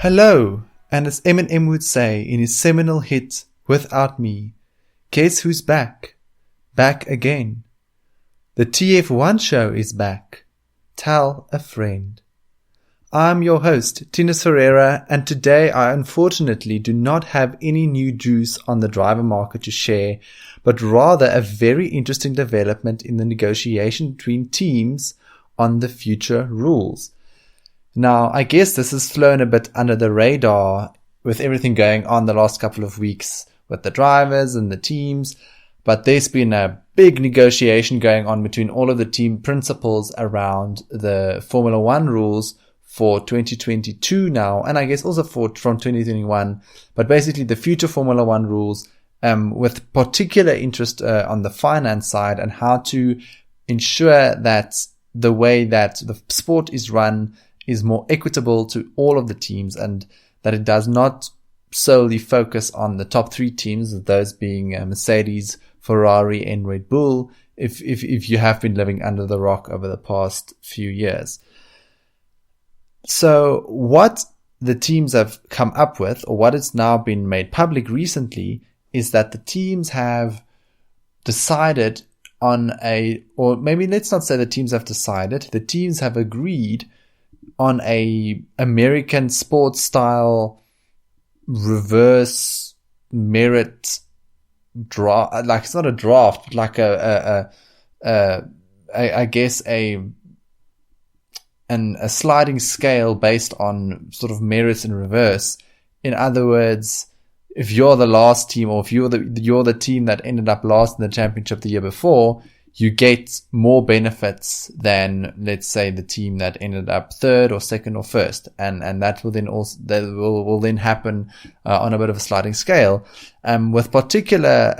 Hello, and as Eminem would say in his seminal hit, Without Me, guess who's back? Back again. The TF1 show is back. Tell a friend. I'm your host, Tinus Ferreira, and today I unfortunately do not have any new juice on the driver market to share, but rather a very interesting development in the negotiation between teams on the future rules. Now, I guess this has flown a bit under the radar with everything going on the last couple of weeks with the drivers and the teams, but there's been a big negotiation going on between all of the team principals around the Formula One rules for 2022 now, and I guess also from 2021, but basically the future Formula One rules, with particular interest on the finance side and how to ensure that the way that the sport is run is more equitable to all of the teams, and that it does not solely focus on the top three teams, those being Mercedes, Ferrari, and Red Bull, if you have been living under the rock over the past few years. So what the teams have come up with, or what has now been made public recently, is that the teams have decided on or maybe let's not say the teams have decided, the teams have agreed on a American sports style reverse merit draft, like it's not a draft, but like I guess a sliding scale based on sort of merits in reverse. In other words, if you're the last team, or if you're the team that ended up last in the championship the year before, you get more benefits than, let's say, the team that ended up third or second or first, and that will then also will then happen on a bit of a sliding scale, with particular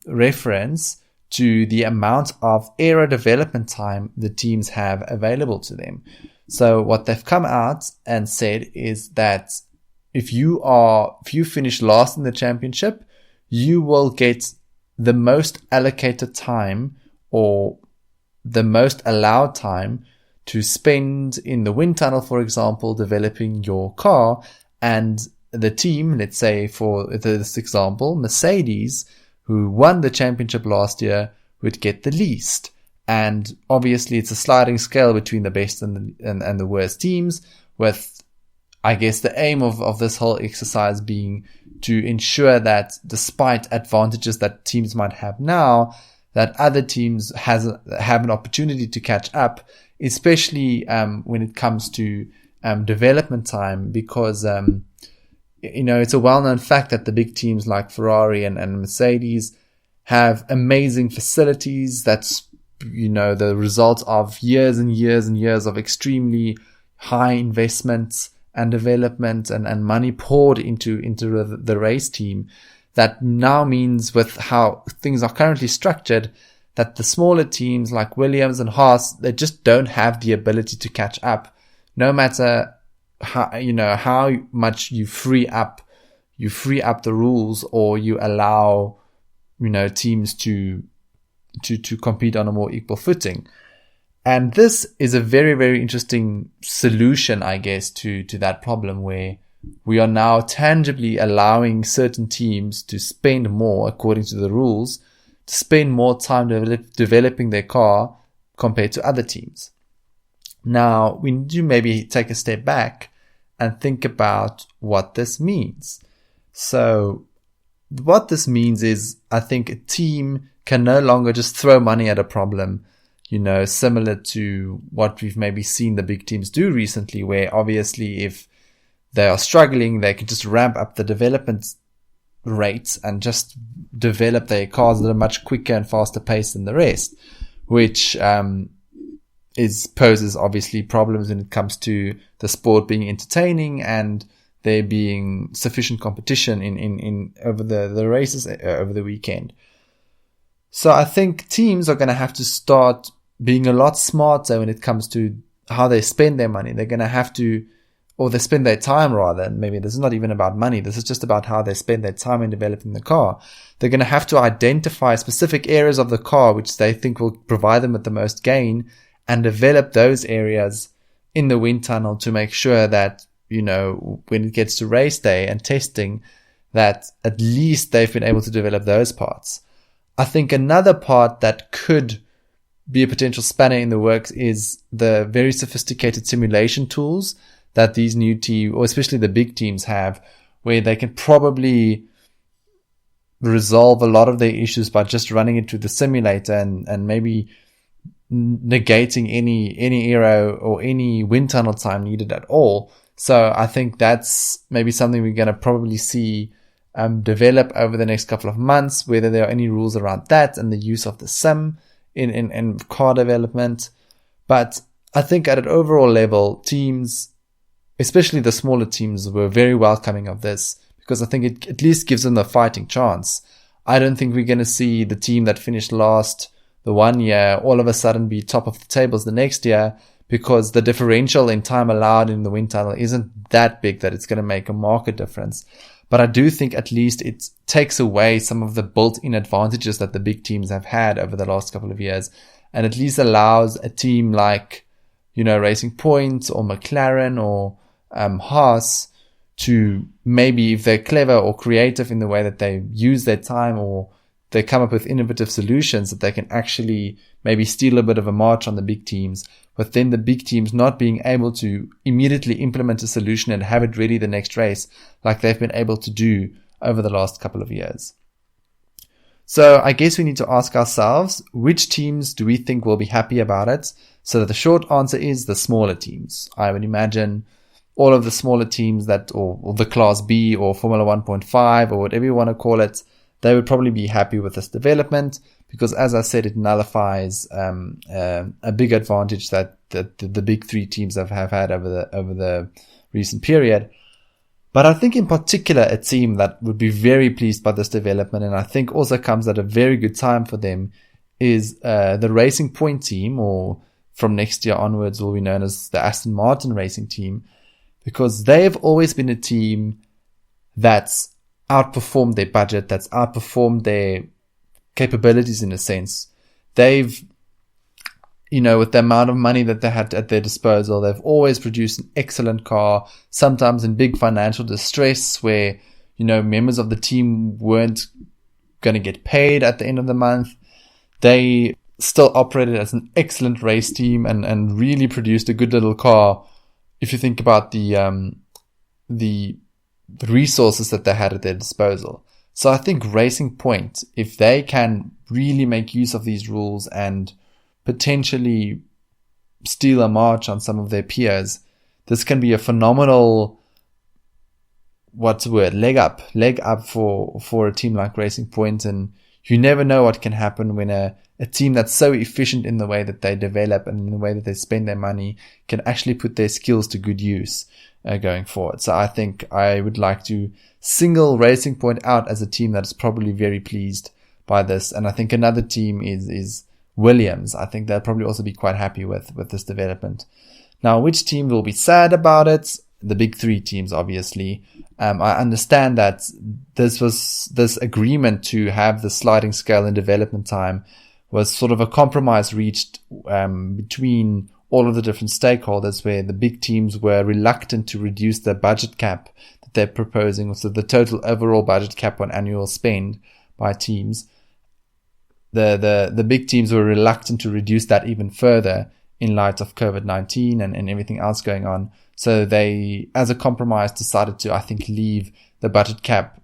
reference to the amount of aero development time the teams have available to them. So what they've come out and said is that if you finish last in the championship, you will get the most allocated time, or the most allowed time, to spend in the wind tunnel, for example, developing your car. And the team, let's say for this example, Mercedes, who won the championship last year, would get the least. And obviously it's a sliding scale between the best and the worst teams, with, I guess, the aim of this whole exercise being to ensure that despite advantages that teams might have now, that other teams have an opportunity to catch up, especially when it comes to development time, because it's a well-known fact that the big teams like Ferrari and Mercedes have amazing facilities. That's the result of years and years and years of extremely high investments and development and money poured into the race team. That now means, with how things are currently structured, that the smaller teams like Williams and Haas, they just don't have the ability to catch up, no matter how much you free up the rules, or you allow teams to compete on a more equal footing. And this is a very, very interesting solution, I guess, to that problem, where we are now tangibly allowing certain teams to spend more, according to the rules, to spend more time developing their car compared to other teams. Now, we need to maybe take a step back and think about what this means. So, what this means is, I think a team can no longer just throw money at a problem, similar to what we've maybe seen the big teams do recently, where obviously if they are struggling, they can just ramp up the development rates and just develop their cars at a much quicker and faster pace than the rest, which poses obviously problems when it comes to the sport being entertaining and there being sufficient competition in over the races over the weekend. So I think teams are going to have to start being a lot smarter when it comes to how they spend their money. They're going to have to, or they spend their time rather, and maybe this is not even about money, this is just about how they spend their time in developing the car. They're going to have to identify specific areas of the car which they think will provide them with the most gain, and develop those areas in the wind tunnel to make sure that when it gets to race day and testing, that at least they've been able to develop those parts. I think another part that could be a potential spanner in the works is the very sophisticated simulation tools that these new teams, or especially the big teams, have, where they can probably resolve a lot of their issues by just running it through the simulator and maybe negating any aero or any wind tunnel time needed at all. So I think that's maybe something we're going to probably see develop over the next couple of months, whether there are any rules around that and the use of the sim in car development. But I think at an overall level, teams, especially the smaller teams, were very welcoming of this, because I think it at least gives them a fighting chance. I don't think we're going to see the team that finished last the one year all of a sudden be top of the tables the next year, because the differential in time allowed in the wind tunnel isn't that big that it's going to make a market difference. But I do think at least it takes away some of the built-in advantages that the big teams have had over the last couple of years, and at least allows a team like, Racing Point or McLaren or Haas to maybe, if they're clever or creative in the way that they use their time, or they come up with innovative solutions, that they can actually maybe steal a bit of a march on the big teams, but then the big teams not being able to immediately implement a solution and have it ready the next race like they've been able to do over the last couple of years. So I guess we need to ask ourselves, which teams do we think will be happy about it? So the short answer is the smaller teams. I would imagine all of the smaller teams or the Class B or Formula 1.5 or whatever you want to call it, they would probably be happy with this development, because, as I said, it nullifies a big advantage that the big three teams have had over the recent period. But I think in particular a team that would be very pleased by this development, and I think also comes at a very good time for them, is the Racing Point team, or from next year onwards will be known as the Aston Martin Racing Team, because they've always been a team that's outperformed their budget, that's outperformed their capabilities in a sense. They've, with the amount of money that they had at their disposal, they've always produced an excellent car, sometimes in big financial distress where, members of the team weren't going to get paid at the end of the month. They still operated as an excellent race team and really produced a good little car. If you think about the resources that they had at their disposal. So I think Racing Point, if they can really make use of these rules and potentially steal a march on some of their peers, this can be a phenomenal, leg up for a team like Racing Point. And you never know what can happen when a team that's so efficient in the way that they develop and in the way that they spend their money can actually put their skills to good use going forward. So I think I would like to single Racing Point out as a team that is probably very pleased by this. And I think another team is Williams. I think they'll probably also be quite happy with this development. Now, which team will be sad about it? The big three teams, obviously. I understand that this agreement to have the sliding scale in development time was sort of a compromise reached between all of the different stakeholders, where the big teams were reluctant to reduce the budget cap that they're proposing, so the total overall budget cap on annual spend by teams. The big teams were reluctant to reduce that even further in light of COVID-19 and everything else going on. So they, as a compromise, decided to, I think, leave the budget cap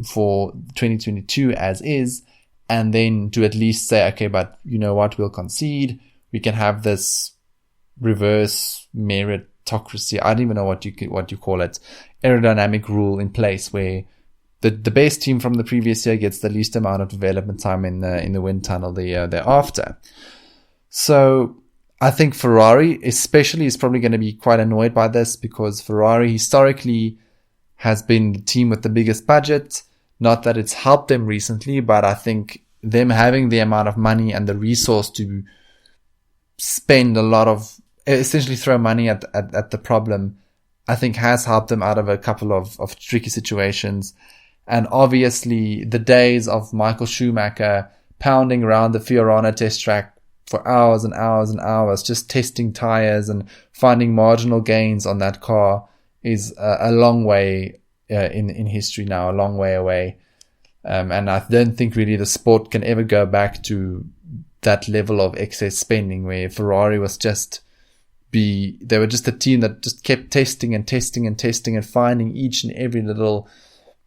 for 2022 as is, and then to at least say, okay, but you know what, we'll concede. We can have this reverse meritocracy. I don't even know what you call it. Aerodynamic rule in place where the best team from the previous year gets the least amount of development time in the wind tunnel the year thereafter. So I think Ferrari especially is probably going to be quite annoyed by this, because Ferrari historically has been the team with the biggest budget. Not that it's helped them recently, but I think them having the amount of money and the resource to spend a lot of, essentially throw money at the problem, I think has helped them out of a couple of tricky situations. And obviously the days of Michael Schumacher pounding around the Fiorano test track for hours and hours and hours, just testing tires and finding marginal gains on that car, is a long way in history now, a long way away. And I don't think really the sport can ever go back to that level of excess spending where Ferrari was they were just a team that just kept testing and finding each and every little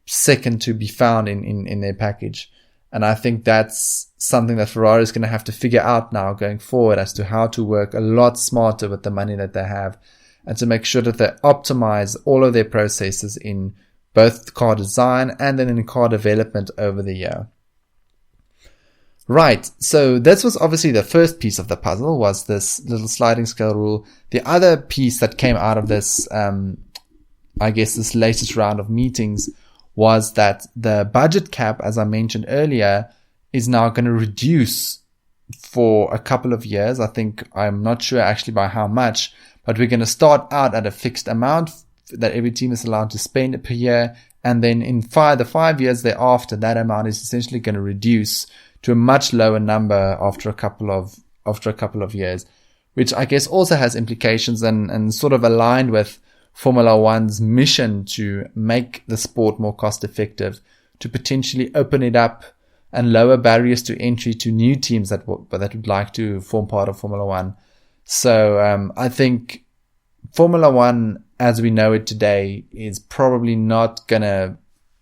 second to be found in their package. And I think that's something that Ferrari is going to have to figure out now going forward as to how to work a lot smarter with the money that they have and to make sure that they optimize all of their processes in both car design and then in car development over the year. Right, so this was obviously the first piece of the puzzle, was this little sliding scale rule. The other piece that came out of this, this latest round of meetings, was that the budget cap, as I mentioned earlier, is now going to reduce for a couple of years. I'm not sure actually by how much, but we're going to start out at a fixed amount that every team is allowed to spend per year. And then in the 5 years thereafter, that amount is essentially going to reduce to a much lower number after a couple of years, which I guess also has implications and sort of aligned with Formula One's mission to make the sport more cost effective, to potentially open it up and lower barriers to entry to new teams that would like to form part of Formula One. So I think Formula One, as we know it today, is probably not going to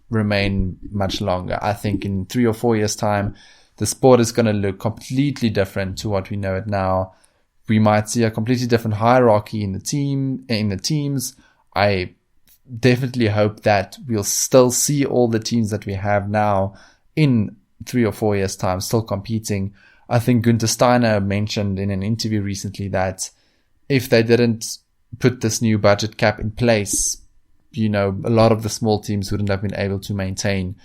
remain much longer. I think in 3 or 4 years' time, the sport is going to look completely different to what we know it now. We might see a completely different hierarchy in the teams. I definitely hope that we'll still see all the teams that we have now in 3 or 4 years' time still competing. I think Günther Steiner mentioned in an interview recently that if they didn't put this new budget cap in place, a lot of the small teams wouldn't have been able to maintain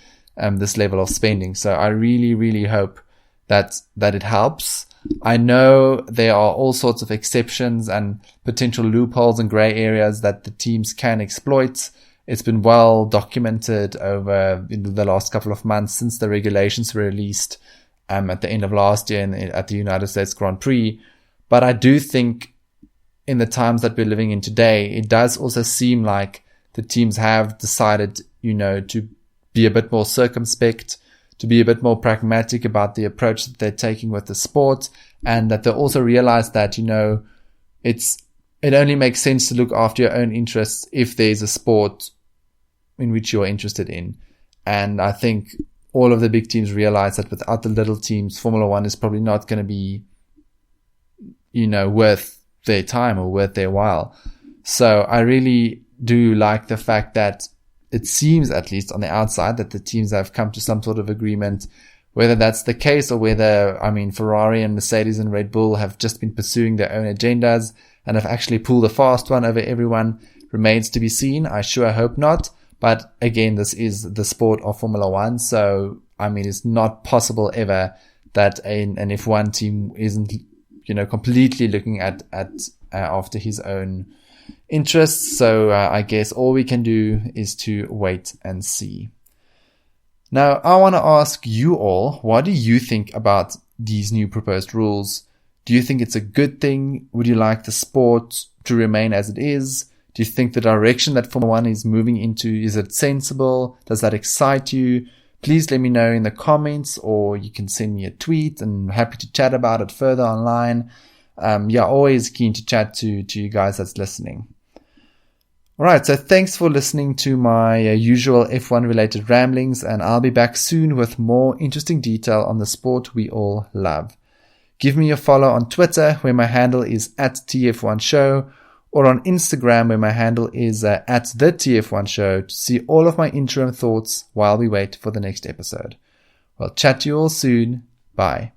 this level of spending. So I really, really hope that it helps. I know there are all sorts of exceptions and potential loopholes and gray areas that the teams can exploit. It's been well documented over the last couple of months since the regulations were released at the end of last year at the United States Grand Prix. But I do think in the times that we're living in today, it does also seem like the teams have decided, to be a bit more circumspect, to be a bit more pragmatic about the approach that they're taking with the sport, and that they also realize that, it only makes sense to look after your own interests if there's a sport in which you're interested in. And I think all of the big teams realize that without the little teams, Formula One is probably not going to be, worth their time or worth their while. So I really do like the fact that it seems, at least on the outside, that the teams have come to some sort of agreement. Whether that's the case or whether, Ferrari and Mercedes and Red Bull have just been pursuing their own agendas and have actually pulled a fast one over everyone remains to be seen. I sure hope not. But again, this is the sport of Formula One. So, it's not possible ever that an F1 team isn't, completely looking at after his own interests. So I guess all we can do is to wait and see. Now, I want to ask you all, what do you think about these new proposed rules? Do you think it's a good thing? Would you like the sport to remain as it is? Do you think the direction that Formula One is moving into, is it sensible? Does that excite you? Please let me know in the comments, or you can send me a tweet, and I'm happy to chat about it further online. Always keen to chat to you guys that's listening. Alright, so thanks for listening to my usual F1 related ramblings, and I'll be back soon with more interesting detail on the sport we all love. Give me a follow on Twitter, where my handle is @TF1Show, or on Instagram, where my handle is @TheTF1Show, to see all of my interim thoughts while we wait for the next episode. Well, chat to you all soon. Bye.